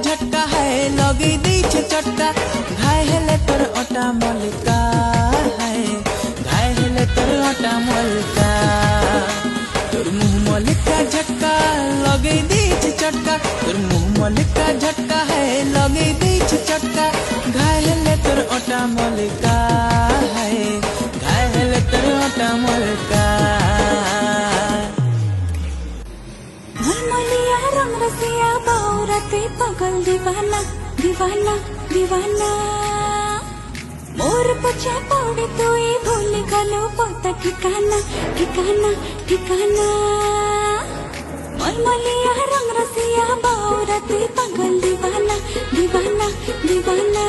झटका है लगे दीछ चटका घाय हेले तोर ओटा मलिका है घाय हेले तोर ओटा मलिका तोर मुँह मलिका झटका लगे दीछ चटका तोर मुँह मलिका झटका है लगे दीछ चटका घाय हेले तोर ओटा मलिका है घाय हेले तोर ओटा मलिका मलमलिया रंग रसिया बाउरते पगल दीवाना दीवाना दीवाना मोर पछा पौड़े तो ये भूल गलो पता ठिकाना ठिकाना ठिकाना मलमलिया रंग रसिया बाउरते पगल दीवाना दीवाना दीवाना